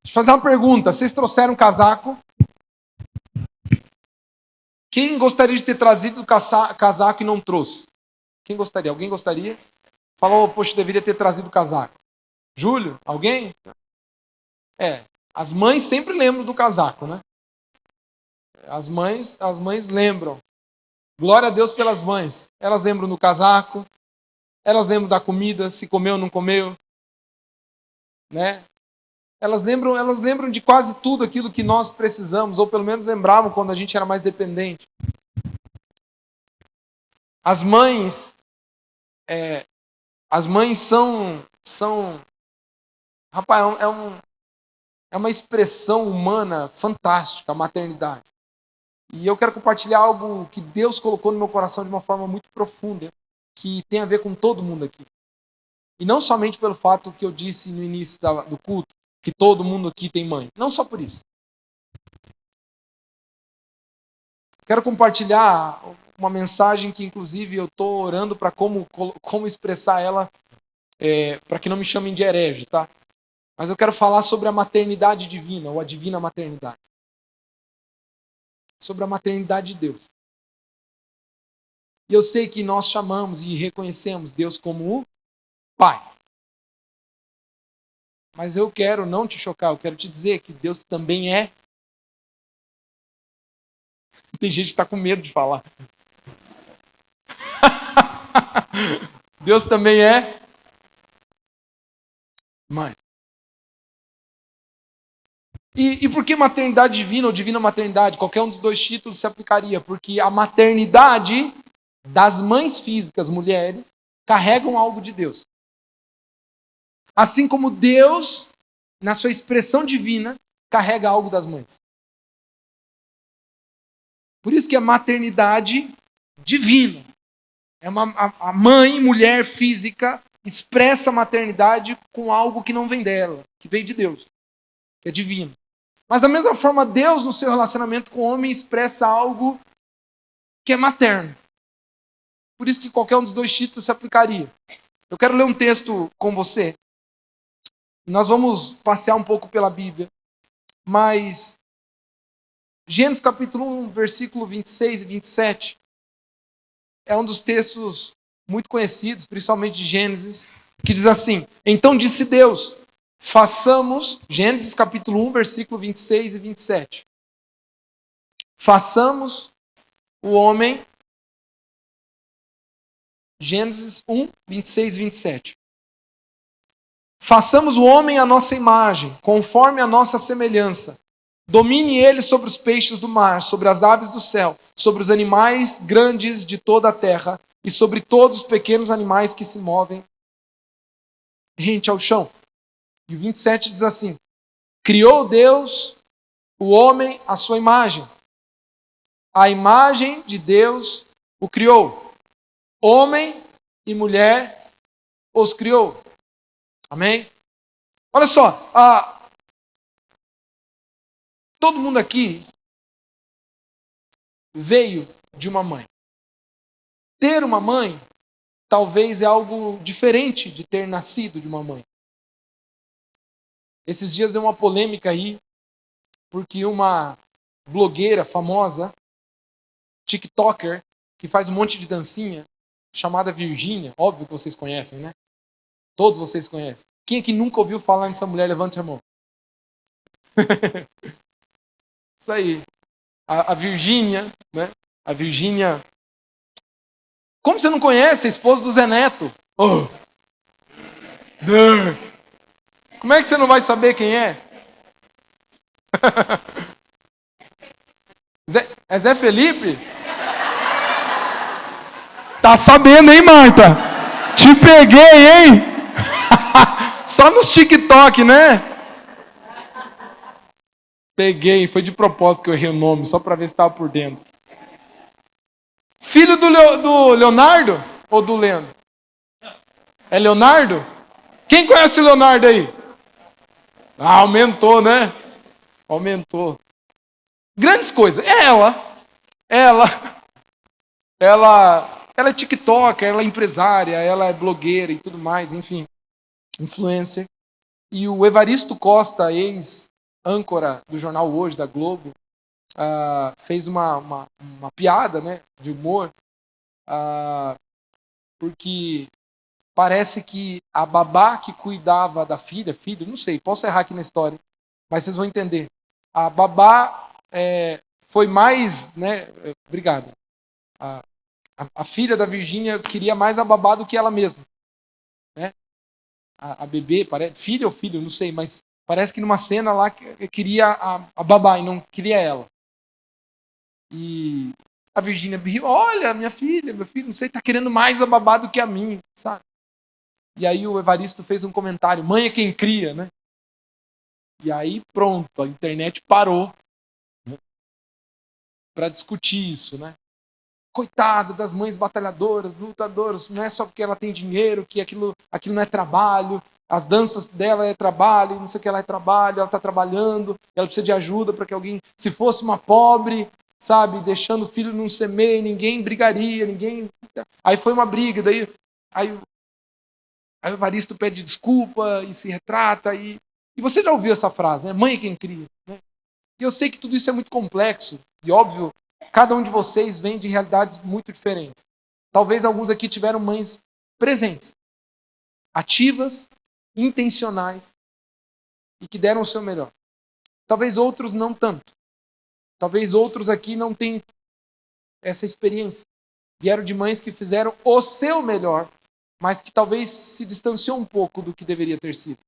Deixa eu fazer uma pergunta. Vocês trouxeram casaco? Quem gostaria de ter trazido o casaco e não trouxe? Quem gostaria? Alguém gostaria? Falou, poxa, deveria ter trazido o casaco. Júlio? Alguém? As mães sempre lembram do casaco, né? As mães lembram. Glória a Deus pelas mães. Elas lembram do casaco, elas lembram da comida, se comeu ou não comeu, né? Elas lembram de quase tudo aquilo que nós precisamos, ou pelo menos lembravam quando a gente era mais dependente. As mães são rapaz, é uma expressão humana fantástica, a maternidade. E eu quero compartilhar algo que Deus colocou no meu coração de uma forma muito profunda, que tem a ver com todo mundo aqui. E não somente pelo fato que eu disse no início do culto, que todo mundo aqui tem mãe. Não só por isso. Quero compartilhar uma mensagem que, inclusive, eu estou orando para como expressar ela, para que não me chamem de herege, tá? Mas eu quero falar sobre a maternidade divina, ou a divina maternidade. Sobre a maternidade de Deus. E eu sei que nós chamamos e reconhecemos Deus como o Pai. Mas eu quero não te chocar, eu quero te dizer que Deus também é. Tem gente que está com medo de falar. Deus também é mãe. E por que maternidade divina ou divina maternidade? Qualquer um dos dois títulos se aplicaria, porque a maternidade das mães físicas, mulheres, carregam algo de Deus. Assim como Deus, na sua expressão divina, carrega algo das mães. Por isso que é maternidade divina. A mãe, mulher física, expressa a maternidade com algo que não vem dela, que vem de Deus, que é divino. Mas da mesma forma, Deus, no seu relacionamento com o homem, expressa algo que é materno. Por isso que qualquer um dos dois títulos se aplicaria. Eu quero ler um texto com você. Nós vamos passear um pouco pela Bíblia. Mas Gênesis capítulo 1, versículo 26 e 27 é um dos textos muito conhecidos, principalmente de Gênesis, que diz assim: Então disse Deus, façamos, Gênesis capítulo 1, versículo 26 e 27. Façamos o homem, Gênesis 1, 26 e 27. Façamos o homem à nossa imagem, conforme a nossa semelhança. Domine ele sobre os peixes do mar, sobre as aves do céu, sobre os animais grandes de toda a terra e sobre todos os pequenos animais que se movem rente ao chão. E o 27 diz assim: Criou Deus o homem à sua imagem. A imagem de Deus o criou. Homem e mulher os criou. Amém? Olha só, todo mundo aqui veio de uma mãe. Ter uma mãe talvez é algo diferente de ter nascido de uma mãe. Esses dias deu uma polêmica aí, porque uma blogueira famosa, TikToker, que faz um monte de dancinha, chamada Virgínia, óbvio que vocês conhecem, né? Todos vocês conhecem. Quem aqui nunca ouviu falar nessa mulher, levante a mão. Isso aí. A Virgínia, né? A Virgínia. Como você não conhece? A esposa do Zé Neto. Oh. Como é que você não vai saber quem é? É Zé Felipe? Tá sabendo, hein, Marta? Te peguei, hein? Só nos TikTok, né? Peguei, foi de propósito que eu errei o nome, só para ver se estava por dentro. Filho do Leonardo ou do Leandro? É Leonardo? Quem conhece o Leonardo aí? Ah, aumentou, né? Aumentou. Grandes coisas. Ela é TikToker, ela é empresária, ela é blogueira e tudo mais, enfim, influencer. E o Evaristo Costa, âncora do jornal Hoje, da Globo, fez uma piada, né, de humor, porque parece que a babá que cuidava da filha, filho, não sei, posso errar aqui na história, mas vocês vão entender. A babá foi mais, né, obrigado, a filha da Virgínia queria mais a babá do que ela mesma, né? A bebê, filha ou filho, não sei, mas parece que numa cena lá queria a babá e não queria ela. E a Virgínia riu, olha, minha filha, meu filho, não sei, tá querendo mais a babá do que a mim, sabe? E aí o Evaristo fez um comentário, mãe é quem cria, né? E aí pronto, a internet parou, né, para discutir isso, né? Coitada das mães batalhadoras, lutadoras, não é só porque ela tem dinheiro, que aquilo não é trabalho, as danças dela é trabalho, não sei o que ela é trabalho, ela está trabalhando, ela precisa de ajuda para que alguém, se fosse uma pobre, sabe, deixando o filho não semeia, ninguém brigaria, ninguém... Aí foi uma briga, aí o Evaristo pede desculpa e se retrata, e você já ouviu essa frase, né? Mãe é quem cria, né? E eu sei que tudo isso é muito complexo, e óbvio, cada um de vocês vem de realidades muito diferentes. Talvez alguns aqui tiveram mães presentes, ativas, intencionais, e que deram o seu melhor. Talvez outros não tanto. Talvez outros aqui não tenham essa experiência. Vieram de mães que fizeram o seu melhor, mas que talvez se distanciou um pouco do que deveria ter sido.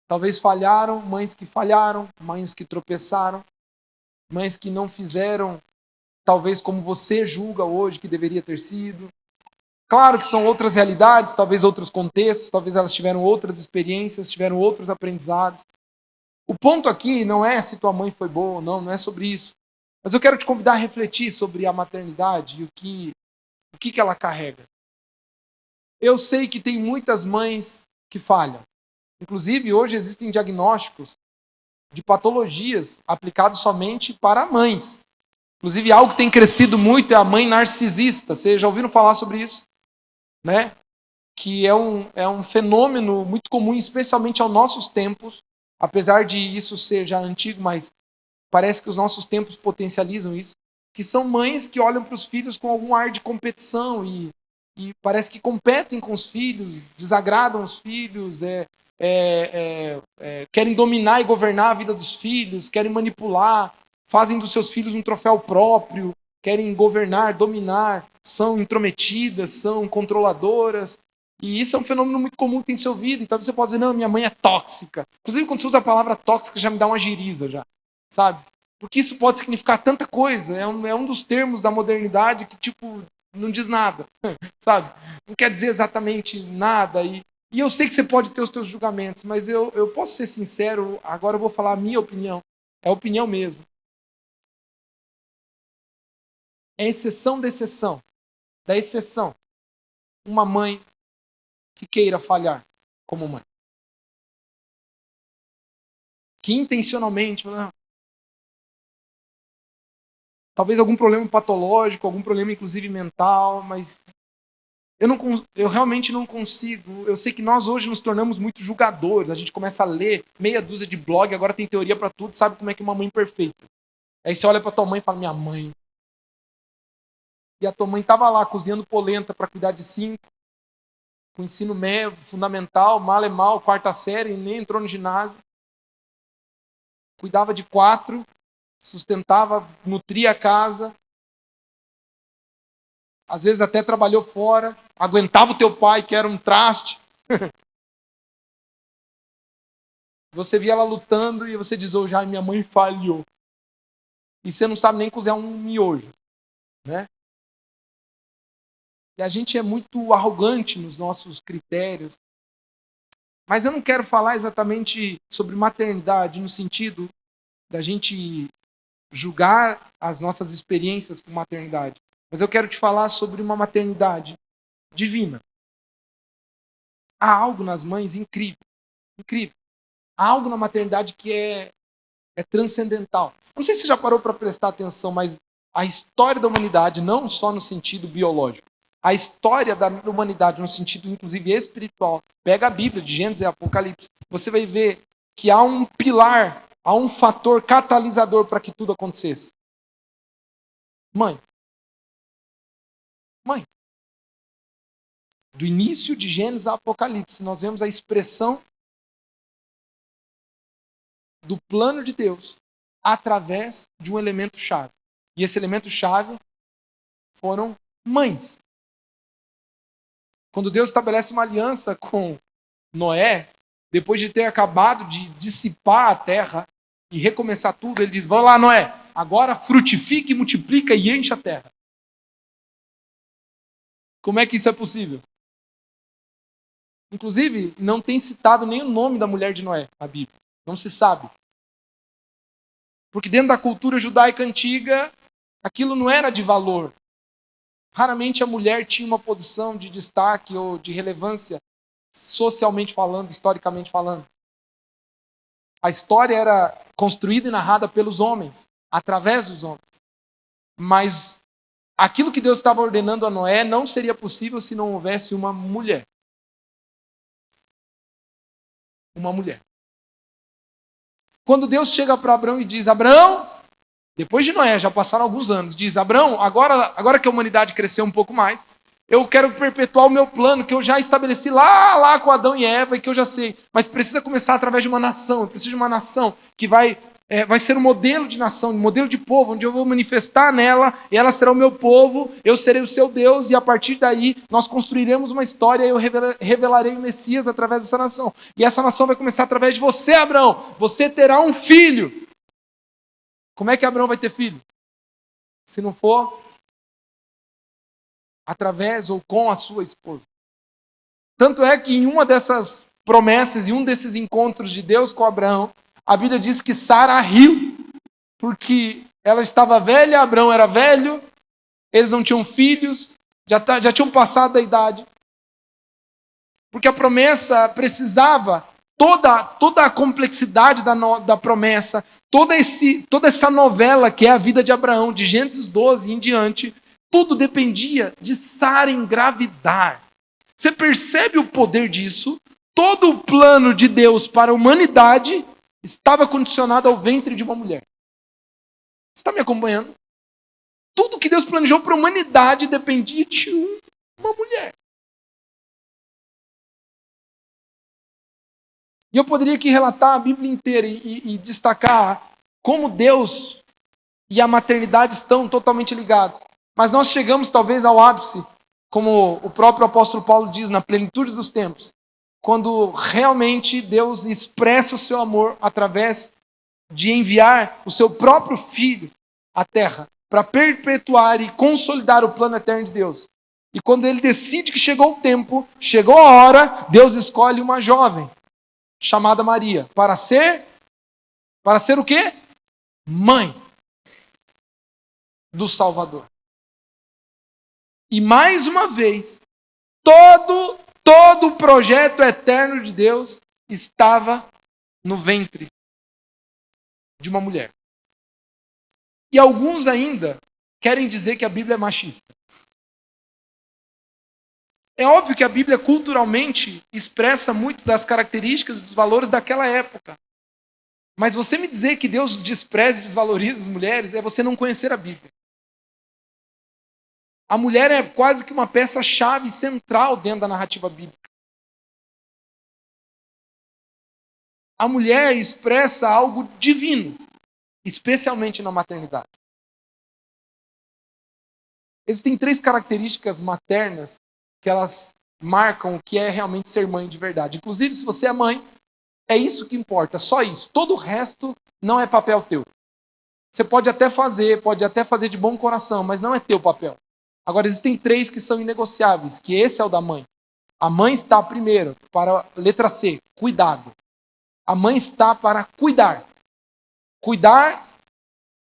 Talvez falharam, mães que tropeçaram, mães que não fizeram, talvez como você julga hoje que deveria ter sido. Claro que são outras realidades, talvez outros contextos, talvez elas tiveram outras experiências, tiveram outros aprendizados. O ponto aqui não é se tua mãe foi boa ou não, não é sobre isso. Mas eu quero te convidar a refletir sobre a maternidade e o que ela carrega. Eu sei que tem muitas mães que falham. Inclusive, hoje existem diagnósticos de patologias aplicados somente para mães. Inclusive, algo que tem crescido muito é a mãe narcisista. Vocês já ouviram falar sobre isso? Né? Que é um fenômeno muito comum, especialmente aos nossos tempos. Apesar de isso ser já antigo, mas parece que os nossos tempos potencializam isso. Que são mães que olham para os filhos com algum ar de competição e parece que competem com os filhos, desagradam os filhos, querem dominar e governar a vida dos filhos, querem manipular, fazem dos seus filhos um troféu próprio, querem governar, dominar, são intrometidas, são controladoras. E isso é um fenômeno muito comum que tem em seu vida. Então você pode dizer, não, minha mãe é tóxica. Inclusive, quando você usa a palavra tóxica, já me dá uma giriza, já, sabe? Porque isso pode significar tanta coisa. É um dos termos da modernidade que, tipo, não diz nada, sabe? Não quer dizer exatamente nada. E eu sei que você pode ter os seus julgamentos, mas eu posso ser sincero, agora eu vou falar a minha opinião. É a opinião mesmo. É exceção da exceção. Da exceção. Uma mãe que queira falhar como mãe. Que intencionalmente, não, talvez algum problema patológico, algum problema inclusive mental, mas eu realmente não consigo. Eu sei que nós hoje nos tornamos muito julgadores. A gente começa a ler meia dúzia de blog, agora tem teoria para tudo, sabe como é que é uma mãe perfeita. Aí você olha para tua mãe e fala, minha mãe. E a tua mãe estava lá cozinhando polenta para cuidar de 5, com ensino médio, fundamental, mal é mal, quarta série, nem entrou no ginásio. Cuidava de 4, sustentava, nutria a casa. Às vezes até trabalhou fora, aguentava o teu pai, que era um traste. Você via ela lutando e você diz, hoje, minha mãe falhou. E você não sabe nem cozinhar um miojo, né? E a gente é muito arrogante nos nossos critérios. Mas eu não quero falar exatamente sobre maternidade no sentido da gente julgar as nossas experiências com maternidade. Mas eu quero te falar sobre uma maternidade divina. Há algo nas mães incrível. Incrível. Há algo na maternidade que é transcendental. Não sei se você já parou para prestar atenção, mas a história da humanidade, não só no sentido biológico, a história da humanidade no sentido, inclusive, espiritual. Pega a Bíblia, de Gênesis e Apocalipse. Você vai ver que há um pilar, há um fator catalisador para que tudo acontecesse? Mãe. Mãe. Do início de Gênesis a Apocalipse, nós vemos a expressão do plano de Deus através de um elemento chave. E esse elemento chave foram mães. Quando Deus estabelece uma aliança com Noé, depois de ter acabado de dissipar a terra e recomeçar tudo, ele diz: vamos lá, Noé, agora frutifica e multiplica e enche a terra. Como é que isso é possível? Inclusive, não tem citado nem o nome da mulher de Noé na Bíblia. Não se sabe. Porque dentro da cultura judaica antiga, aquilo não era de valor. Raramente a mulher tinha uma posição de destaque ou de relevância, socialmente falando, historicamente falando. A história era construída e narrada pelos homens, através dos homens. Mas aquilo que Deus estava ordenando a Noé não seria possível se não houvesse uma mulher. Uma mulher. Quando Deus chega para Abraão e diz: Abraão, depois de Noé, já passaram alguns anos, diz: Abraão, agora que a humanidade cresceu um pouco mais, eu quero perpetuar o meu plano que eu já estabeleci lá com Adão e Eva e que eu já sei. Mas precisa começar através de uma nação. Eu preciso de uma nação que vai ser um modelo de nação, um modelo de povo, onde eu vou manifestar nela, e ela será o meu povo, eu serei o seu Deus, e a partir daí nós construiremos uma história e eu revelarei o Messias através dessa nação. E essa nação vai começar através de você, Abraão. Você terá um filho. Como é que Abraão vai ter filho? Se não for através ou com a sua esposa. Tanto é que em uma dessas promessas, em um desses encontros de Deus com Abraão, a Bíblia diz que Sara riu, porque ela estava velha, Abraão era velho, eles não tinham filhos, já tinham passado da idade. Porque a promessa precisava, toda a complexidade da promessa, toda essa novela que é a vida de Abraão, de Gênesis 12 em diante, tudo dependia de Sara engravidar. Você percebe o poder disso? Todo o plano de Deus para a humanidade estava condicionado ao ventre de uma mulher. Você está me acompanhando? Tudo que Deus planejou para a humanidade dependia de uma mulher. E eu poderia aqui relatar a Bíblia inteira e destacar como Deus e a maternidade estão totalmente ligados. Mas nós chegamos talvez ao ápice, como o próprio apóstolo Paulo diz, na plenitude dos tempos, quando realmente Deus expressa o seu amor através de enviar o seu próprio Filho à Terra para perpetuar e consolidar o plano eterno de Deus. E quando ele decide que chegou o tempo, chegou a hora, Deus escolhe uma jovem chamada Maria para ser o quê? Mãe do Salvador. E mais uma vez, todo o projeto eterno de Deus estava no ventre de uma mulher. E alguns ainda querem dizer que a Bíblia é machista. É óbvio que a Bíblia culturalmente expressa muito das características e dos valores daquela época. Mas você me dizer que Deus despreza e desvaloriza as mulheres é você não conhecer a Bíblia. A mulher é quase que uma peça-chave central dentro da narrativa bíblica. A mulher expressa algo divino, especialmente na maternidade. Existem 3 características maternas que elas marcam o que é realmente ser mãe de verdade. Inclusive, se você é mãe, é isso que importa, só isso. Todo o resto não é papel teu. Você pode até fazer de bom coração, mas não é teu papel. Agora, existem 3 que são inegociáveis, que esse é o da mãe. A mãe está primeiro para, letra C, cuidado. A mãe está para cuidar. Cuidar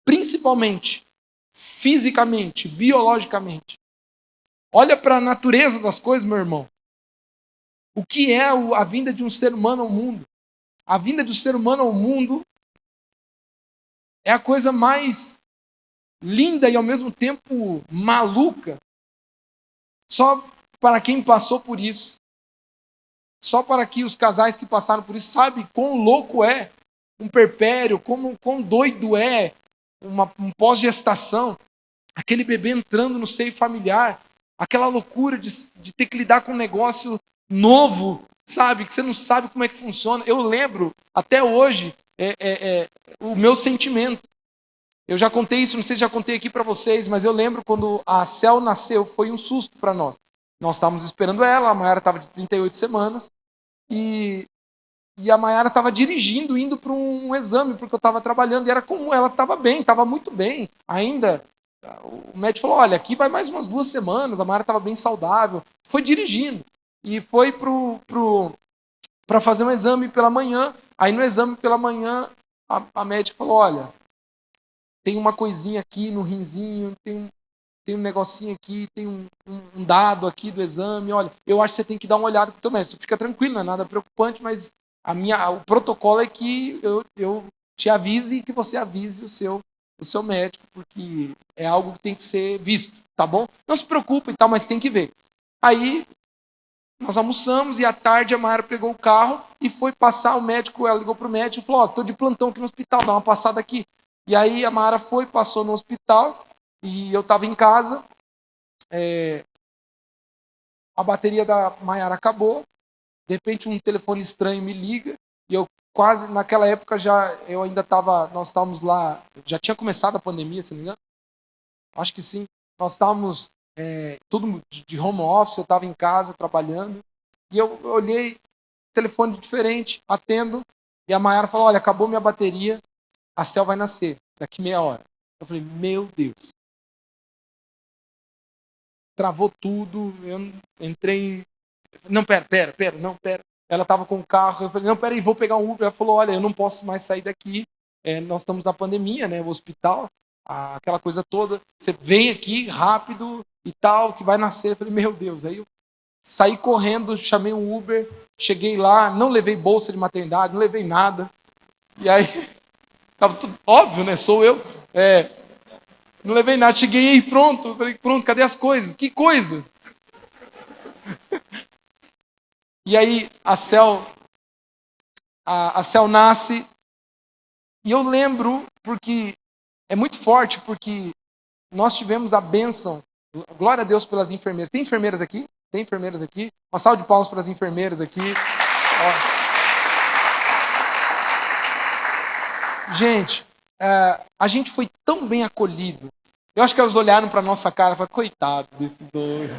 principalmente, fisicamente, biologicamente. Olha para a natureza das coisas, meu irmão. O que é a vinda de um ser humano ao mundo? A vinda do ser humano ao mundo é a coisa mais linda e ao mesmo tempo maluca. Só para quem passou por isso. Só para que os casais que passaram por isso sabem quão louco é um perpério, quão doido é um pós-gestação, aquele bebê entrando no seio familiar, aquela loucura de ter que lidar com um negócio novo, sabe? Que você não sabe como é que funciona. Eu lembro, até hoje, o meu sentimento. Eu já contei isso, não sei se já contei aqui para vocês, mas eu lembro quando a Cel nasceu, foi um susto para nós. Nós estávamos esperando ela, a Mayara estava de 38 semanas, e a Mayara estava dirigindo, indo para um exame, porque eu estava trabalhando, e era comum, ela estava bem, estava muito bem. Ainda, o médico falou, olha, aqui vai mais umas 2 semanas, a Mayara estava bem saudável. Foi dirigindo, e foi para fazer um exame pela manhã. Aí no exame pela manhã, a médica falou, olha, tem uma coisinha aqui no rinzinho, tem um negocinho aqui, tem um dado aqui do exame, olha, eu acho que você tem que dar uma olhada com o teu médico. Fica tranquilo, não é nada preocupante, mas o protocolo é que eu te avise e que você avise o seu médico, porque é algo que tem que ser visto, tá bom? Não se preocupe e tal, mas tem que ver. Aí nós almoçamos e à tarde a Mayara pegou o carro e foi passar o médico, ela ligou pro médico e falou, tô de plantão aqui no hospital, dá uma passada aqui. E aí a Mayara foi, passou no hospital e eu estava em casa, a bateria da Mayara acabou, de repente um telefone estranho me liga e eu quase, naquela época eu ainda estava, nós estávamos lá, já tinha começado a pandemia, se não me engano, acho que sim, nós estávamos tudo de home office, eu estava em casa trabalhando e eu olhei, telefone diferente, atendo e a Mayara falou, olha, acabou minha bateria, a Cel vai nascer daqui meia hora. Eu falei, meu Deus. Travou tudo, eu entrei. Não, pera. Ela estava com o carro, eu falei, não, peraí, vou pegar um Uber. Ela falou, olha, eu não posso mais sair daqui, nós estamos na pandemia, né, o hospital, aquela coisa toda. Você vem aqui rápido e tal, que vai nascer. Eu falei, meu Deus. Aí eu saí correndo, chamei um Uber, cheguei lá, não levei bolsa de maternidade, não levei nada. E aí, tava tudo óbvio, né, sou eu. Não levei nada, cheguei aí, pronto. Falei, pronto, cadê as coisas? Que coisa? E aí a Cel nasce, e eu lembro, porque é muito forte, porque nós tivemos a bênção, glória a Deus pelas enfermeiras. Tem enfermeiras aqui? Tem enfermeiras aqui? Uma salva de palmas para as enfermeiras aqui. Ó. Gente, a gente foi tão bem acolhido. Eu acho que elas olharam para a nossa cara e falaram, coitado desses dois,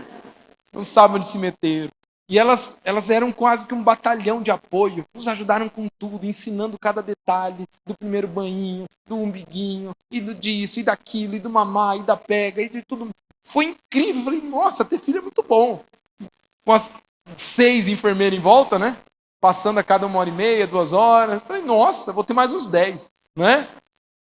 não sabem onde se meteram. E elas eram quase que um batalhão de apoio, nos ajudaram com tudo, ensinando cada detalhe do primeiro banhinho, do umbiguinho, e do disso, e daquilo, e do mamar, e da pega, e de tudo. Foi incrível, eu falei, nossa, ter filho é muito bom. Com as 6 enfermeiras em volta, né? Passando a cada 1h30, 2 horas. Eu falei, nossa, vou ter mais uns 10, né?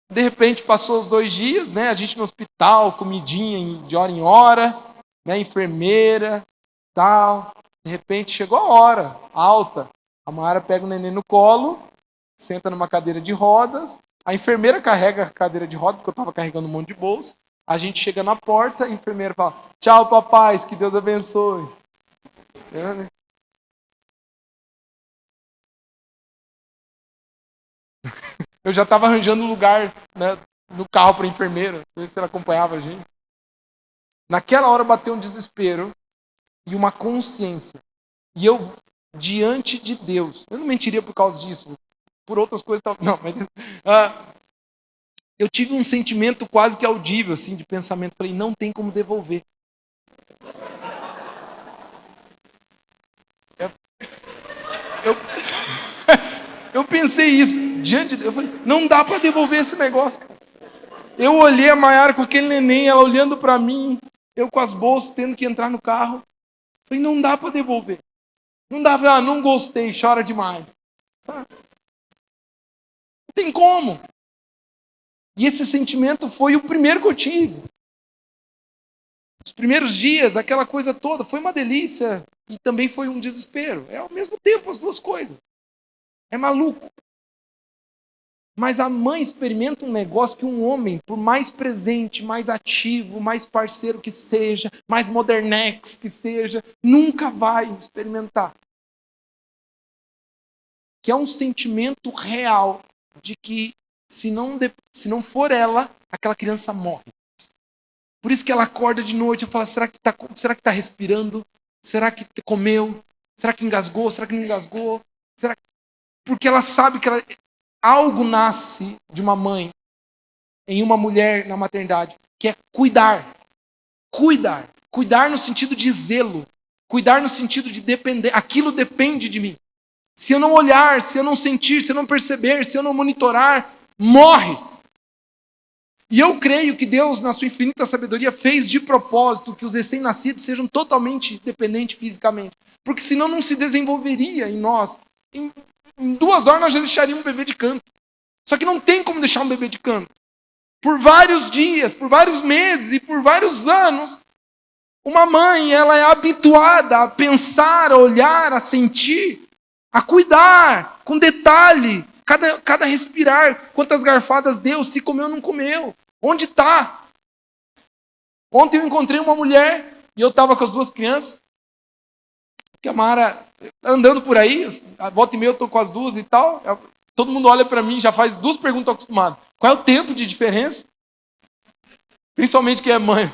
De repente, passou os 2 dias, né? A gente no hospital, comidinha de hora em hora, né? Enfermeira, tal. De repente chegou a hora, alta. A Mayara pega o neném no colo, senta numa cadeira de rodas. A enfermeira carrega a cadeira de rodas, porque eu estava carregando um monte de bolsa. A gente chega na porta, a enfermeira fala, tchau, papais, que Deus abençoe. Eu já estava arranjando um lugar, né, no carro para a enfermeira, ver se ela acompanhava a gente. Naquela hora bateu um desespero e uma consciência. E eu, diante de Deus, eu não mentiria por causa disso, por outras coisas, não, mas eu tive um sentimento quase que audível, assim, de pensamento. Falei, não tem como devolver. Eu, eu pensei isso, diante de Deus, eu falei, não dá para devolver esse negócio. Eu olhei a Mayara com aquele neném, ela olhando para mim, eu com as bolsas, tendo que entrar no carro. Falei, não dá para devolver. Não dá para, não gostei, chora demais. Não tem como. E esse sentimento foi o primeiro que eu tive. Os primeiros dias, aquela coisa toda, foi uma delícia e também foi um desespero. É ao mesmo tempo as duas coisas. É maluco. Mas a mãe experimenta um negócio que um homem, por mais presente, mais ativo, mais parceiro que seja, mais modernex que seja, nunca vai experimentar. que é um sentimento real de que se não for ela, aquela criança morre. Por isso que ela acorda de noite e fala, será que tá respirando? Será que comeu? Será que engasgou? Será que não engasgou? Porque ela sabe que algo nasce de uma mãe em uma mulher na maternidade, que é cuidar. Cuidar. Cuidar no sentido de zelo. Cuidar no sentido de depender. Aquilo depende de mim. Se eu não olhar, se eu não sentir, se eu não perceber, se eu não monitorar, morre. E eu creio que Deus, na sua infinita sabedoria, fez de propósito que os recém-nascidos sejam totalmente dependentes fisicamente. Porque senão não se desenvolveria em nós. Em 2 horas nós já deixaríamos um bebê de canto. Só que não tem como deixar um bebê de canto. Por vários dias, por vários meses e por vários anos, uma mãe, ela é habituada a pensar, a olhar, a sentir, a cuidar, com detalhe, cada respirar, quantas garfadas deu, se comeu ou não comeu, onde está. Ontem eu encontrei uma mulher, e eu estava com as 2 crianças, que a Mara, andando por aí, a volta e meia eu estou com as 2 e tal, todo mundo olha para mim, já faz 2 perguntas acostumadas. Qual é o tempo de diferença? Principalmente quem é mãe.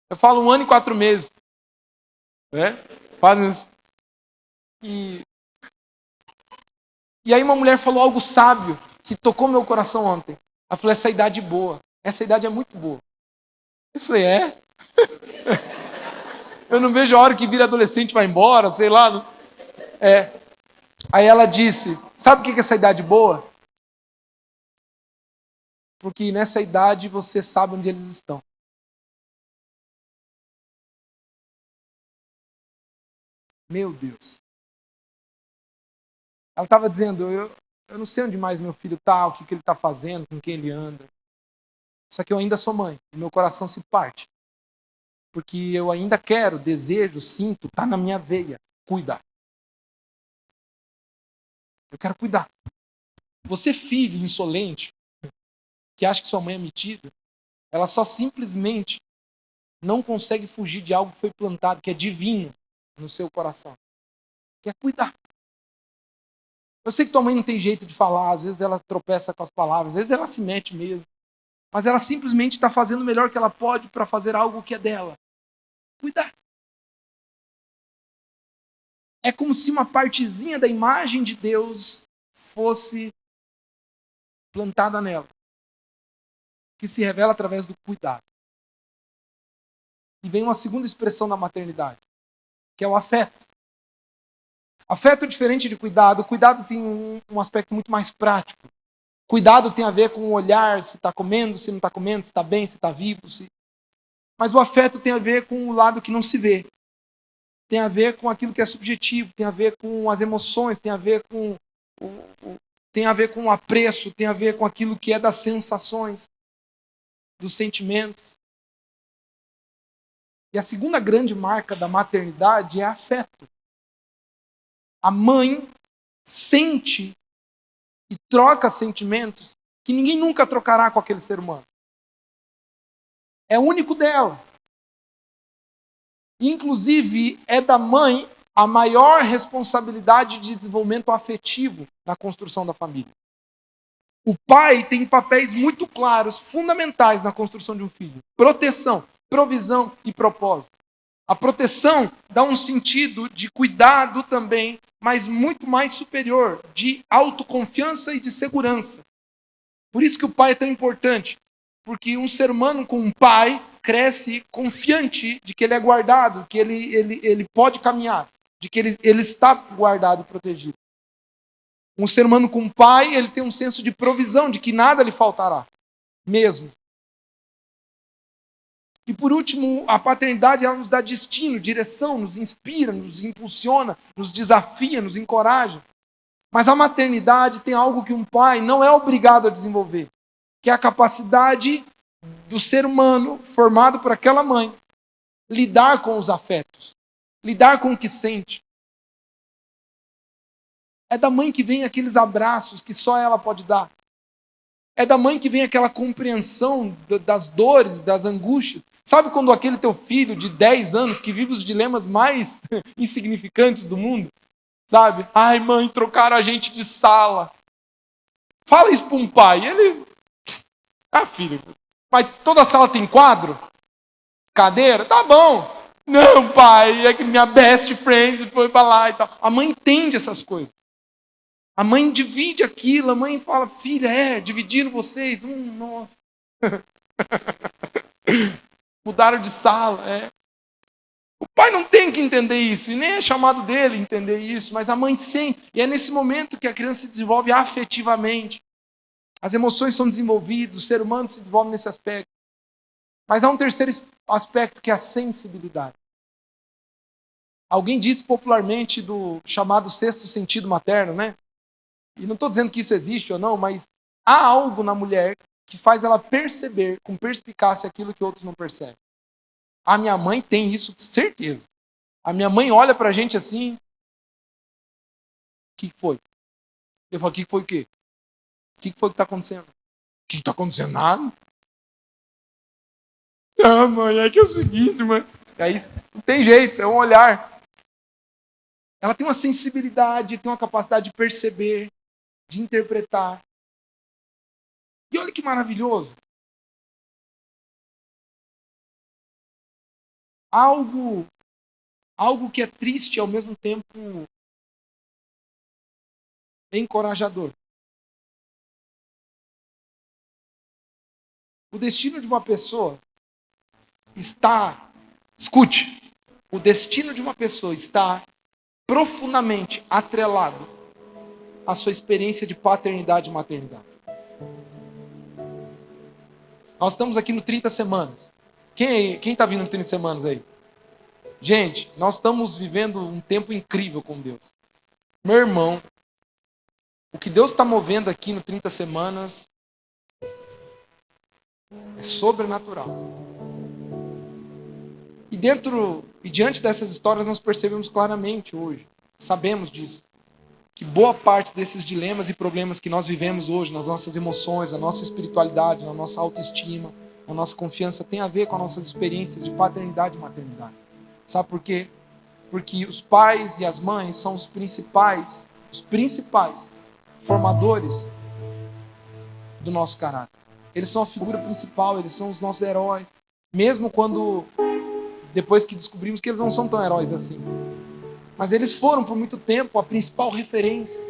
Eu falo 1 ano e 4 meses. Né? Fazem isso. E aí uma mulher falou algo sábio, que tocou meu coração ontem. Ela falou, essa idade é boa. Essa idade é muito boa. Eu falei, é? Eu não vejo a hora que vira adolescente e vai embora, sei lá. É. Aí ela disse, sabe o que é essa idade boa? Porque nessa idade você sabe onde eles estão. Meu Deus. Ela estava dizendo, eu não sei onde mais meu filho está, o que ele está fazendo, com quem ele anda. Só que eu ainda sou mãe, e meu coração se parte. Porque eu ainda quero, desejo, sinto, está na minha veia, cuidar. Eu quero cuidar. Você, filho insolente, que acha que sua mãe é metida, ela só simplesmente não consegue fugir de algo que foi plantado, que é divino no seu coração. Que é cuidar. Eu sei que tua mãe não tem jeito de falar, às vezes ela tropeça com as palavras, às vezes ela se mete mesmo. Mas ela simplesmente está fazendo o melhor que ela pode para fazer algo que é dela. Cuidar. É como se uma partezinha da imagem de Deus fosse plantada nela. Que se revela através do cuidado. E vem uma segunda expressão da maternidade, que é o afeto. Afeto é diferente de cuidado. O cuidado tem um aspecto muito mais prático. Cuidado tem a ver com o olhar, se está comendo, se não está comendo, se está bem, se está vivo. Mas o afeto tem a ver com o lado que não se vê. Tem a ver com aquilo que é subjetivo, tem a ver com as emoções, tem a ver com o apreço, tem a ver com aquilo que é das sensações, dos sentimentos. E a segunda grande marca da maternidade é afeto. A mãe sente e troca sentimentos que ninguém nunca trocará com aquele ser humano. É único dela. Inclusive, é da mãe a maior responsabilidade de desenvolvimento afetivo na construção da família. O pai tem papéis muito claros, fundamentais na construção de um filho. Proteção, provisão e propósito. A proteção dá um sentido de cuidado também, mas muito mais superior, de autoconfiança e de segurança. Por isso que o pai é tão importante. Porque um ser humano com um pai cresce confiante de que ele é guardado, que ele pode caminhar, de que ele está guardado e protegido. Um ser humano com um pai, ele tem um senso de provisão, de que nada lhe faltará, mesmo. E por último, a paternidade ela nos dá destino, direção, nos inspira, nos impulsiona, nos desafia, nos encoraja. Mas a maternidade tem algo que um pai não é obrigado a desenvolver, que é a capacidade do ser humano, formado por aquela mãe, lidar com os afetos, lidar com o que sente. É da mãe que vem aqueles abraços que só ela pode dar. É da mãe que vem aquela compreensão das dores, das angústias. Sabe quando aquele teu filho de 10 anos que vive os dilemas mais insignificantes do mundo, Sabe? Ai, mãe, trocaram a gente de sala. Fala isso para um pai. Ele... Ah, filho, mas toda sala tem quadro? Cadeira? Tá bom. Não, pai, é que minha best friend foi para lá e tal. A mãe entende essas coisas. A mãe divide aquilo, a mãe fala, filha, dividiram vocês. Nossa. Mudaram de sala, O pai não tem que entender isso, e nem é chamado dele entender isso, mas a mãe sente. E é nesse momento que a criança se desenvolve afetivamente. As emoções são desenvolvidas, o ser humano se desenvolve nesse aspecto. Mas há um terceiro aspecto que é a sensibilidade. Alguém diz popularmente do chamado sexto sentido materno, né? E não estou dizendo que isso existe ou não, mas há algo na mulher que faz ela perceber com perspicácia aquilo que outros não percebem. A minha mãe tem isso de certeza. A minha mãe olha pra gente assim. O que foi? Eu falo, o que foi o quê? O que foi que está acontecendo? O que está acontecendo? Nada. Ah, mãe, é que é o seguinte, mãe. Aí não tem jeito, é um olhar. Ela tem uma sensibilidade, tem uma capacidade de perceber, de interpretar. E olha que maravilhoso. Algo que é triste e ao mesmo tempo encorajador. O destino de uma pessoa está... Escute. O destino de uma pessoa está profundamente atrelado à sua experiência de paternidade e maternidade. Nós estamos aqui no 30 semanas. Quem está vindo no 30 semanas aí? Gente, nós estamos vivendo um tempo incrível com Deus. Meu irmão, o que Deus está movendo aqui no 30 semanas é sobrenatural. E diante dessas histórias nós percebemos claramente hoje, sabemos disso, que boa parte desses dilemas e problemas que nós vivemos hoje, nas nossas emoções, na nossa espiritualidade, na nossa autoestima, na nossa confiança, tem a ver com as nossas experiências de paternidade e maternidade. Sabe por quê? Porque os pais e as mães são os principais formadores do nosso caráter. Eles são a figura principal, eles são os nossos heróis. Mesmo quando, depois que descobrimos que eles não são tão heróis assim. Mas eles foram por muito tempo a principal referência.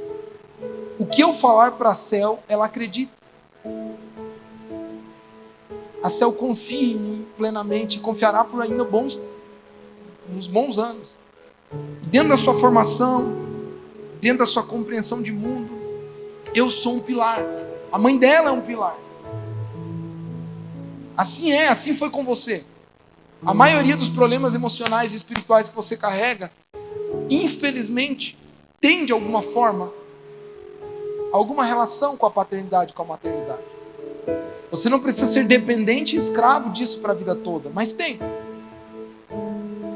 O que eu falar para a Cel, ela acredita. A Cel confia em mim plenamente e confiará por ainda uns bons anos. Dentro da sua formação, dentro da sua compreensão de mundo, eu sou um pilar. A mãe dela é um pilar. Assim foi com você. A maioria dos problemas emocionais e espirituais que você carrega, infelizmente, tem de alguma forma alguma relação com a paternidade, com a maternidade. Você não precisa ser dependente e escravo disso para a vida toda, mas tem.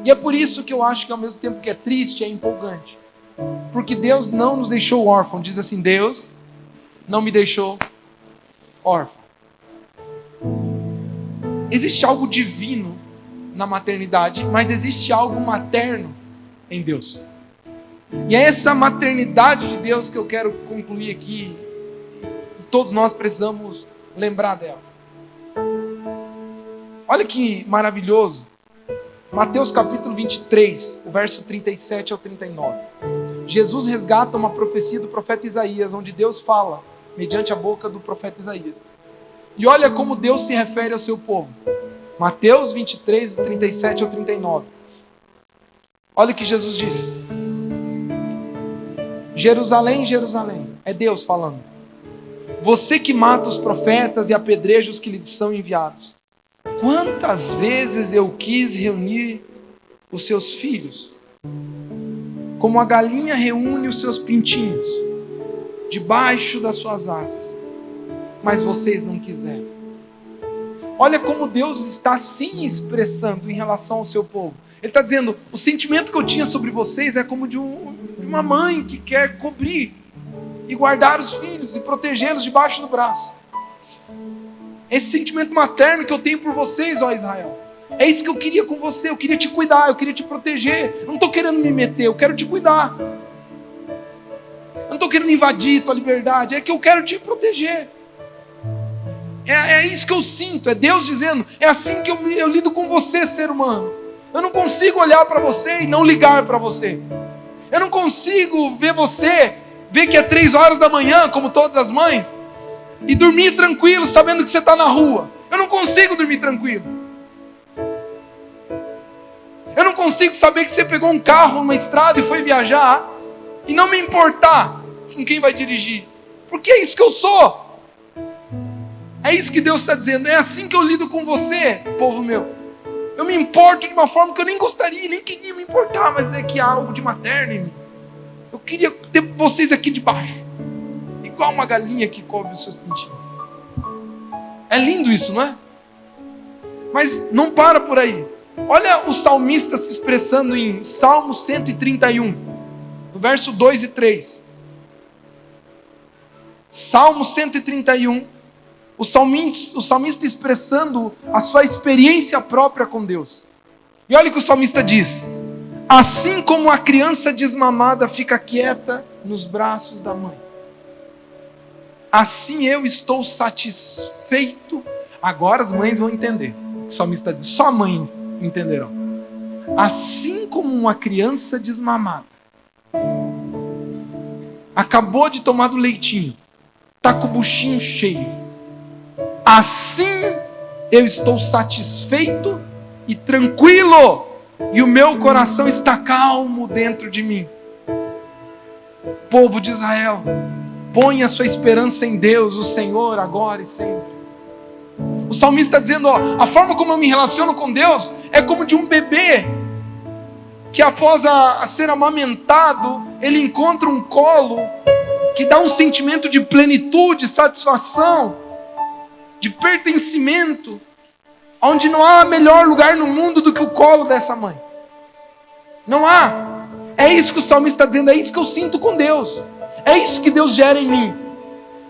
E é por isso que eu acho que ao mesmo tempo que é triste, é empolgante. Porque Deus não nos deixou órfãos. Diz assim, Deus não me deixou órfão. Existe algo divino na maternidade, mas existe algo materno em Deus. E é essa maternidade de Deus que eu quero concluir aqui. E todos nós precisamos lembrar dela. Olha que maravilhoso. Mateus capítulo 23, o verso 37 ao 39. Jesus resgata uma profecia do profeta Isaías, onde Deus fala, mediante a boca do profeta Isaías. E olha como Deus se refere ao seu povo. Mateus 23, do 37 ao 39. Olha o que Jesus disse. Jerusalém, Jerusalém. É Deus falando. Você que mata os profetas e apedreja os que lhe são enviados. Quantas vezes eu quis reunir os seus filhos, como a galinha reúne os seus pintinhos, debaixo das suas asas, mas vocês não quiseram. Olha como Deus está se expressando em relação ao seu povo. Ele está dizendo, o sentimento que eu tinha sobre vocês é como de uma mãe que quer cobrir e guardar os filhos e protegê-los debaixo do braço. Esse sentimento materno que eu tenho por vocês, ó Israel, é isso que eu queria com você. Eu queria te cuidar, eu queria te proteger. Eu não estou querendo me meter, eu quero te cuidar. não estou querendo invadir tua liberdade, é que eu quero te proteger. É isso que eu sinto, é Deus dizendo, é assim que eu lido com você, ser humano. Eu não consigo olhar para você e não ligar para você. Eu não consigo ver você, ver que é 3 horas da manhã, como todas as mães, e dormir tranquilo, sabendo que você está na rua. Eu não consigo dormir tranquilo. Eu não consigo saber que você pegou um carro numa estrada e foi viajar, e não me importar com quem vai dirigir. Porque é isso que eu sou. É isso que Deus está dizendo. É assim que eu lido com você, povo meu. Eu me importo de uma forma que eu nem gostaria, nem queria me importar, mas é que há algo de materno em mim. Eu queria ter vocês aqui debaixo, igual uma galinha que cobre os seus pintinhos. É lindo isso, não é? Mas não para por aí. Olha o salmista se expressando em Salmo 131, no verso 2 e 3. Salmo 131. O salmista expressando a sua experiência própria com Deus. E olha o que o salmista diz: assim como a criança desmamada fica quieta nos braços da mãe, assim eu estou satisfeito. Agora as mães vão entender o que o salmista diz, só mães entenderão. Assim como uma criança desmamada acabou de tomar do leitinho, está com o buchinho cheio, assim eu estou satisfeito e tranquilo, e o meu coração está calmo dentro de mim. Povo de Israel, ponha a sua esperança em Deus, o Senhor, agora e sempre. O salmista está dizendo, a forma como eu me relaciono com Deus é como de um bebê que após a ser amamentado, ele encontra um colo que dá um sentimento de plenitude, satisfação, de pertencimento, onde não há melhor lugar no mundo do que o colo dessa mãe. Não há. É isso que o salmista está dizendo, é isso que eu sinto com Deus. É isso que Deus gera em mim.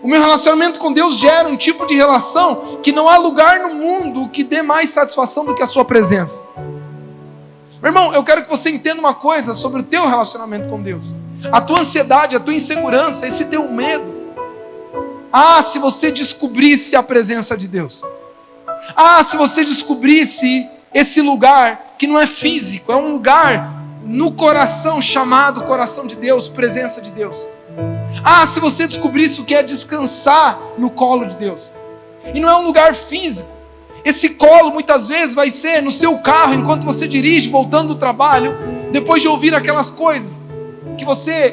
O meu relacionamento com Deus gera um tipo de relação que não há lugar no mundo que dê mais satisfação do que a sua presença. Meu irmão, eu quero que você entenda uma coisa sobre o teu relacionamento com Deus. A tua ansiedade, a tua insegurança, esse teu medo. Se você descobrisse a presença de Deus. Se você descobrisse esse lugar que não é físico, é um lugar no coração chamado coração de Deus, presença de Deus. Se você descobrisse o que é descansar no colo de Deus. E não é um lugar físico. Esse colo muitas vezes vai ser no seu carro, enquanto você dirige, voltando do trabalho, depois de ouvir aquelas coisas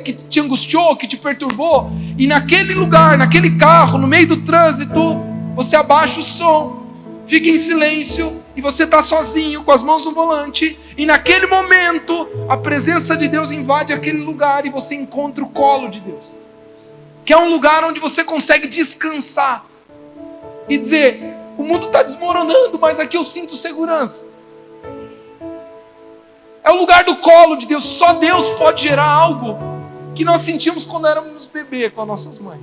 que te angustiou, que te perturbou, e naquele lugar, naquele carro, no meio do trânsito, você abaixa o som, fica em silêncio, e você está sozinho, com as mãos no volante, e naquele momento, a presença de Deus invade aquele lugar, e você encontra o colo de Deus, que é um lugar onde você consegue descansar, e dizer, o mundo está desmoronando, mas aqui eu sinto segurança. É o lugar do colo de Deus. Só Deus pode gerar algo que nós sentimos quando éramos bebê com as nossas mães.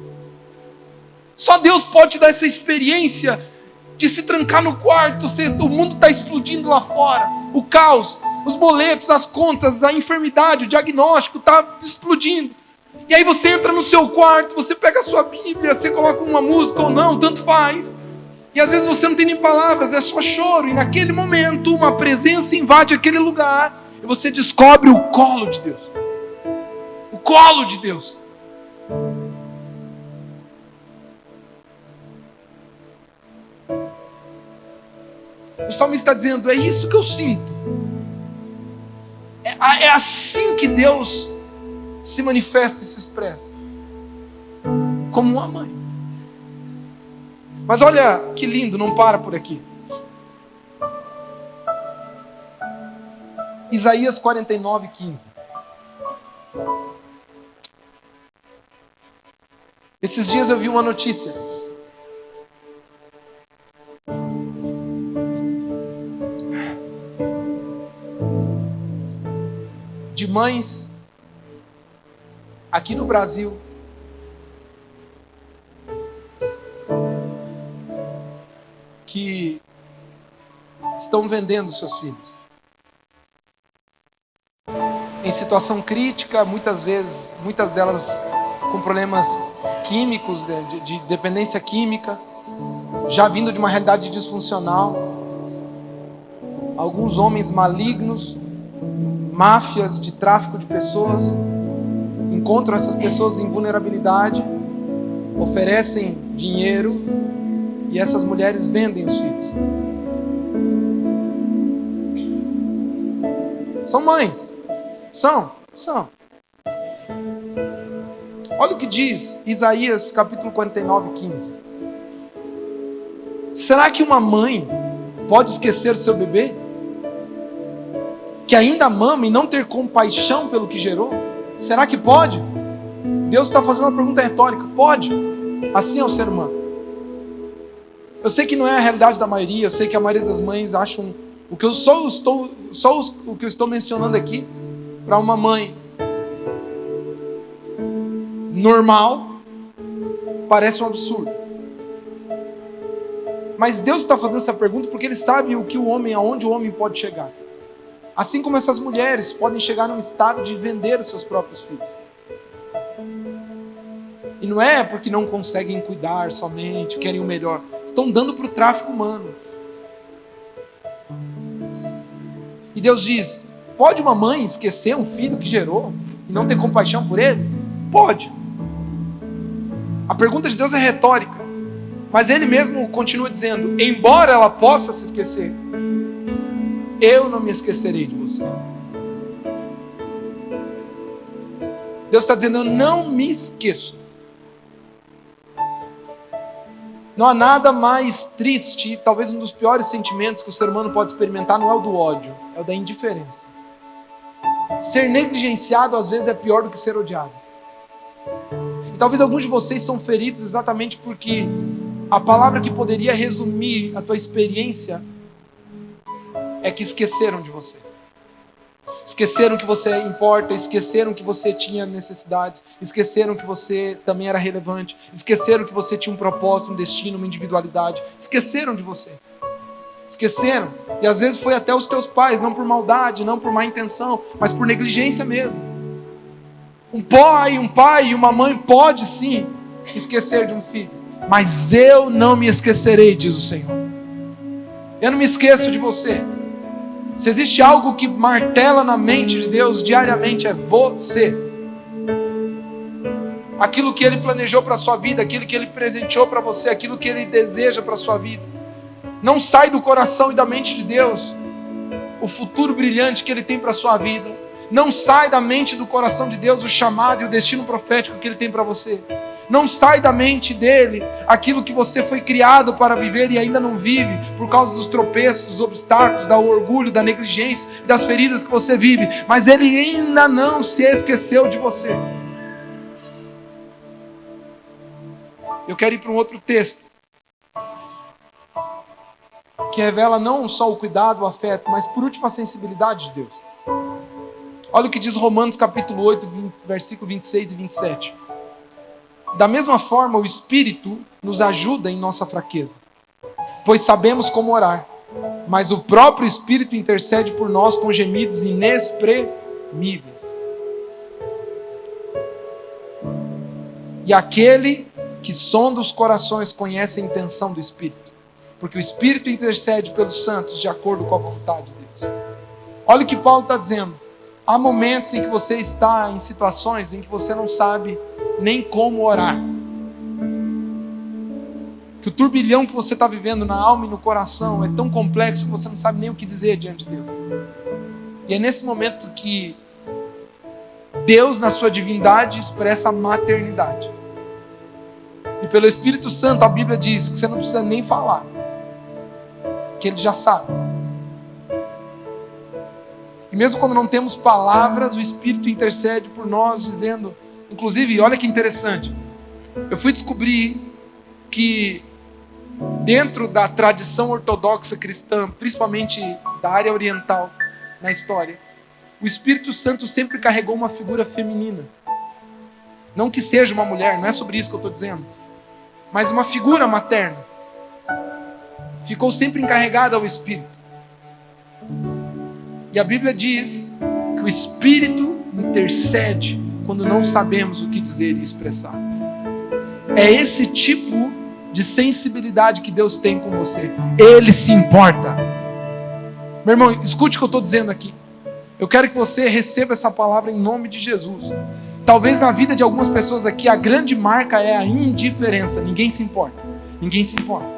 Só Deus pode te dar essa experiência de se trancar no quarto. O mundo está explodindo lá fora. O caos, os boletos, as contas, a enfermidade, o diagnóstico está explodindo. E aí você entra no seu quarto, você pega a sua Bíblia, você coloca uma música ou não, tanto faz. E às vezes você não tem nem palavras, é só choro. E naquele momento uma presença invade aquele lugar. E você descobre o colo de Deus. O colo de Deus. O salmista está dizendo, é isso que eu sinto. É assim que Deus se manifesta e se expressa. Como uma mãe. Mas olha que lindo, não para por aqui. Isaías 49:15. Esses dias eu vi uma notícia. De mães aqui no Brasil que estão vendendo seus filhos. Em situação crítica, muitas vezes, muitas delas com problemas químicos, de dependência química, já vindo de uma realidade disfuncional. Alguns homens malignos, máfias de tráfico de pessoas, encontram essas pessoas em vulnerabilidade, oferecem dinheiro e essas mulheres vendem os filhos. São mães. São. Olha o que diz Isaías capítulo 49, 15. Será que uma mãe pode esquecer o seu bebê? Que ainda mama e não ter compaixão pelo que gerou? Será que pode? Deus está fazendo uma pergunta retórica. Pode. Assim é o ser humano. Eu sei que não é a realidade da maioria. Eu sei que a maioria das mães acham o que eu estou mencionando aqui para uma mãe normal parece um absurdo. Mas Deus está fazendo essa pergunta porque Ele sabe aonde o homem pode chegar. Assim como essas mulheres podem chegar num estado de vender os seus próprios filhos. E não é porque não conseguem cuidar somente, querem o melhor. Estão dando para o tráfico humano. E Deus diz: pode uma mãe esquecer um filho que gerou e não ter compaixão por ele? Pode. A pergunta de Deus é retórica, mas Ele mesmo continua dizendo: embora ela possa se esquecer, eu não me esquecerei de você. Deus está dizendo: eu não me esqueço. Não há nada mais triste, talvez um dos piores sentimentos que o ser humano pode experimentar não é o do ódio, é o da indiferença. Ser negligenciado às vezes é pior do que ser odiado. E talvez alguns de vocês são feridos exatamente porque a palavra que poderia resumir a tua experiência é que esqueceram de você. Esqueceram que você importa, esqueceram que você tinha necessidades, esqueceram que você também era relevante, esqueceram que você tinha um propósito, um destino, uma individualidade. Esqueceram de você. Esqueceram. E às vezes foi até os teus pais, não por maldade, não por má intenção, mas por negligência mesmo. Um pai e uma mãe pode sim esquecer de um filho, mas eu não me esquecerei, diz o Senhor. Eu não me esqueço de você. Se existe algo que martela na mente de Deus diariamente, é você. Aquilo que Ele planejou para a sua vida, aquilo que Ele presenteou para você, aquilo que Ele deseja para a sua vida. Não sai do coração e da mente de Deus o futuro brilhante que Ele tem para a sua vida. Não sai da mente e do coração de Deus o chamado e o destino profético que Ele tem para você. Não sai da mente dele aquilo que você foi criado para viver e ainda não vive por causa dos tropeços, dos obstáculos, do orgulho, da negligência, das feridas que você vive. Mas ele ainda não se esqueceu de você. Eu quero ir para um outro texto que revela não só o cuidado, o afeto, mas por último a sensibilidade de Deus. Olha o que diz Romanos capítulo 8, versículo 26 e 27. Da mesma forma, o Espírito nos ajuda em nossa fraqueza, pois sabemos como orar, mas o próprio Espírito intercede por nós com gemidos inexprimíveis. E aquele que sonda os corações conhece a intenção do Espírito, porque o Espírito intercede pelos santos de acordo com a vontade de Deus. Olha o que Paulo está dizendo. Há momentos em que você está em situações em que você não sabe nem como orar. Que o turbilhão que você está vivendo na alma e no coração é tão complexo que você não sabe nem o que dizer diante de Deus. E é nesse momento que Deus, na sua divindade, expressa a maternidade. E pelo Espírito Santo, a Bíblia diz que você não precisa nem falar, que Ele já sabe. E mesmo quando não temos palavras, o Espírito intercede por nós, dizendo... Inclusive, olha que interessante, eu fui descobrir que dentro da tradição ortodoxa cristã, principalmente da área oriental na história, o Espírito Santo sempre carregou uma figura feminina. Não que seja uma mulher, não é sobre isso que eu estou dizendo, mas uma figura materna. Ficou sempre encarregada ao Espírito. E a Bíblia diz que o Espírito intercede quando não sabemos o que dizer e expressar. É esse tipo de sensibilidade que Deus tem com você. Ele se importa. Meu irmão, escute o que eu estou dizendo aqui. Eu quero que você receba essa palavra em nome de Jesus. Talvez na vida de algumas pessoas aqui a grande marca é a indiferença. Ninguém se importa. Ninguém se importa.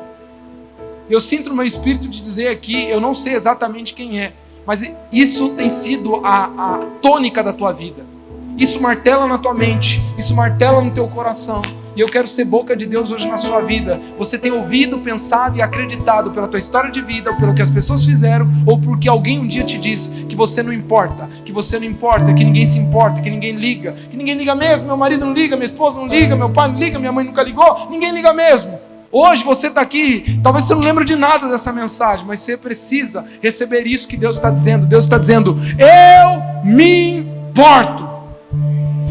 Eu sinto no meu espírito de dizer aqui, eu não sei exatamente quem é, mas isso tem sido a tônica da tua vida. Isso martela na tua mente, isso martela no teu coração. E eu quero ser boca de Deus hoje na sua vida. Você tem ouvido, pensado e acreditado pela tua história de vida, ou pelo que as pessoas fizeram, ou porque alguém um dia te disse que você não importa, que você não importa, que ninguém se importa, que ninguém liga mesmo. Meu marido não liga, minha esposa não liga, meu pai não liga, minha mãe nunca ligou, ninguém liga mesmo. Hoje você está aqui, talvez você não lembre de nada dessa mensagem, mas você precisa receber isso que Deus está dizendo. Deus está dizendo: eu me importo.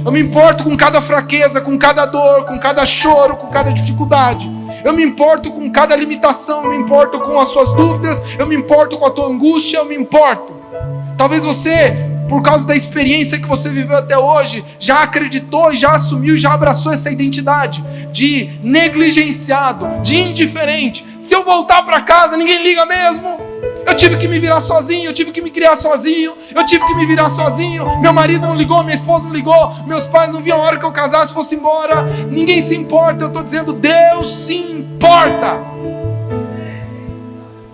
Eu me importo com cada fraqueza, com cada dor, com cada choro, com cada dificuldade. Eu me importo com cada limitação, eu me importo com as suas dúvidas, eu me importo com a tua angústia, eu me importo. Talvez você, por causa da experiência que você viveu até hoje, já acreditou e já assumiu, já abraçou essa identidade de negligenciado, de indiferente. Se eu voltar para casa, ninguém liga mesmo. Eu tive que me virar sozinho, eu tive que me criar sozinho, eu tive que me virar sozinho. Meu marido não ligou, minha esposa não ligou, meus pais não viam a hora que eu casasse, fosse embora. Ninguém se importa. Eu estou dizendo: Deus se importa.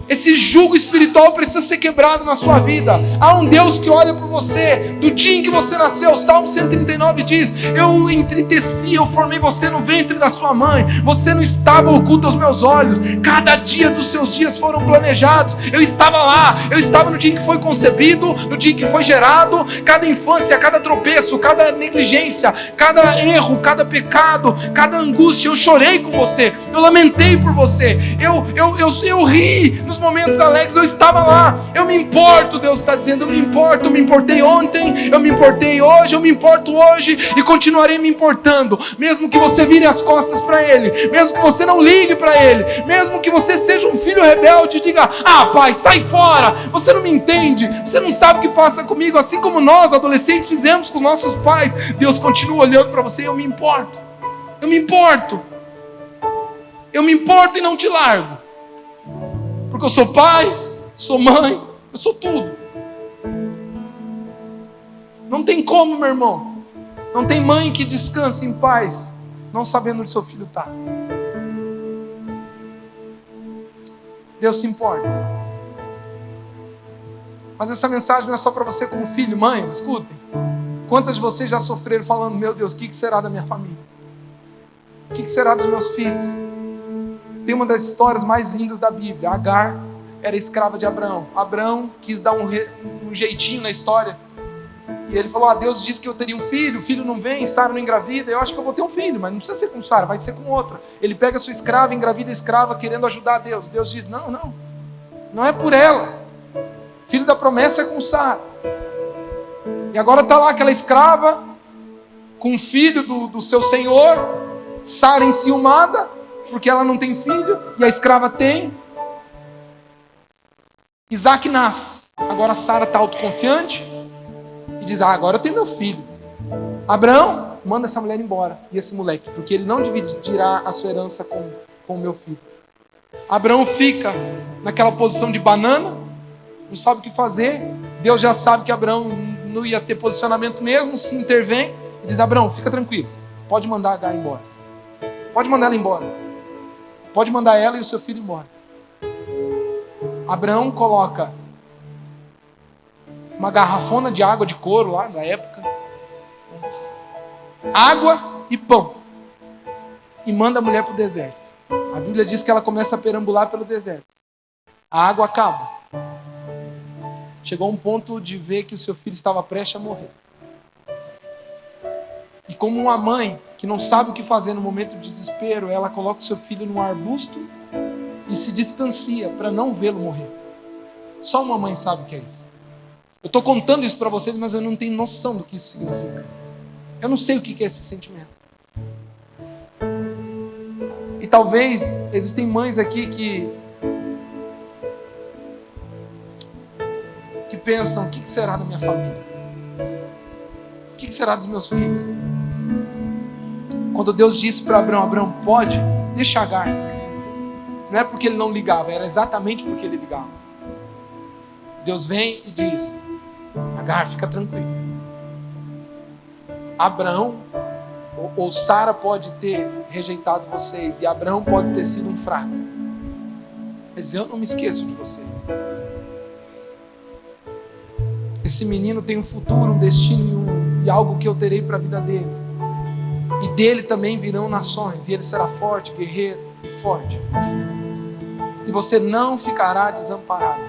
Esse jugo espiritual precisa ser quebrado na sua vida. Há um Deus que olha por você do dia em que você nasceu. Salmo 139 diz: eu entriteci, eu formei você no ventre da sua mãe. Você não estava oculto aos meus olhos. Cada dia dos seus dias foram planejados. Eu estava lá, eu estava no dia em que foi concebido, no dia em que foi gerado. Cada infância, cada tropeço, cada negligência, cada erro, cada pecado, cada angústia, eu chorei com você, eu lamentei por você, eu ri nos momentos alegres, eu estava lá. Eu me importo, Deus está dizendo, eu me importo. Eu me importei ontem, eu me importei hoje, eu me importo hoje e continuarei me importando, mesmo que você vire as costas para Ele, mesmo que você não ligue para Ele, mesmo que você seja um filho rebelde e diga: ah, pai, sai fora, você não me entende, você não sabe o que passa comigo. Assim como nós, adolescentes, fizemos com nossos pais, Deus continua olhando para você. Eu me importo, eu me importo, eu me importo e não te largo. Porque eu sou pai, sou mãe, eu sou tudo. Não tem como, meu irmão. Não tem mãe que descanse em paz, não sabendo onde seu filho está. Deus se importa. Mas essa mensagem não é só para você como filho. Mães, escutem. Quantas de vocês já sofreram falando: meu Deus, o que será da minha família? O que será dos meus filhos? Tem uma das histórias mais lindas da Bíblia. Agar era escrava de Abraão. Abraão quis dar um jeitinho na história. E ele falou: Deus disse que eu teria um filho. O filho não vem, Sara não engravida. Eu acho que eu vou ter um filho, mas não precisa ser com Sara, vai ser com outra. Ele pega a sua escrava, engravida a escrava, querendo ajudar a Deus. Deus diz: não é por ela. Filho da promessa é com Sara. E agora está lá aquela escrava com o filho do seu senhor. Sara enciumada porque ela não tem filho, e a escrava tem. Isaac nasce. Agora Sara está autoconfiante e diz: agora eu tenho meu filho. Abraão, manda essa mulher embora, e esse moleque, porque ele não dividirá a sua herança com o meu filho. Abraão fica naquela posição de banana, não sabe o que fazer. Deus já sabe que Abraão não ia ter posicionamento mesmo, se intervém e diz: Abraão, fica tranquilo, pode mandar Agar embora, pode mandar ela embora. Pode mandar ela e o seu filho embora. Abraão coloca uma garrafona de água de couro lá da época, água e pão, e manda a mulher para o deserto. A Bíblia diz que ela começa a perambular pelo deserto. A água acaba. Chegou a um ponto de ver que o seu filho estava prestes a morrer. E como uma mãe que não sabe o que fazer no momento de desespero, ela coloca o seu filho num arbusto e se distancia para não vê-lo morrer. Só uma mãe sabe o que é isso. Eu estou contando isso para vocês, mas eu não tenho noção do que isso significa. Eu não sei o que é esse sentimento. E talvez existem mães aqui que pensam: o que será da minha família? O que será dos meus filhos? Quando Deus disse para Abraão: Abraão, pode, deixa Agar. Não é porque ele não ligava, era exatamente porque ele ligava. Deus vem e diz: Agar, fica tranquilo. Abraão ou Sara pode ter rejeitado vocês, e Abraão pode ter sido um fraco, mas eu não me esqueço de vocês. Esse menino tem um futuro, um destino e algo que eu terei para a vida dele. E dele também virão nações, e ele será forte, guerreiro e forte. E você não ficará desamparado,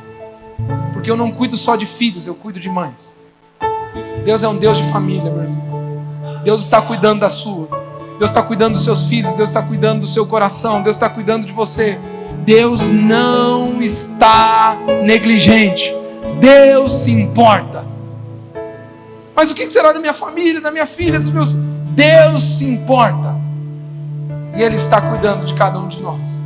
porque eu não cuido só de filhos, eu cuido de mães. Deus é um Deus de família, meu irmão. Deus está cuidando da sua. Deus está cuidando dos seus filhos. Deus está cuidando do seu coração. Deus está cuidando de você. Deus não está negligente. Deus se importa. Mas o que será da minha família, da minha filha, dos meus... Deus se importa. E Ele está cuidando de cada um de nós.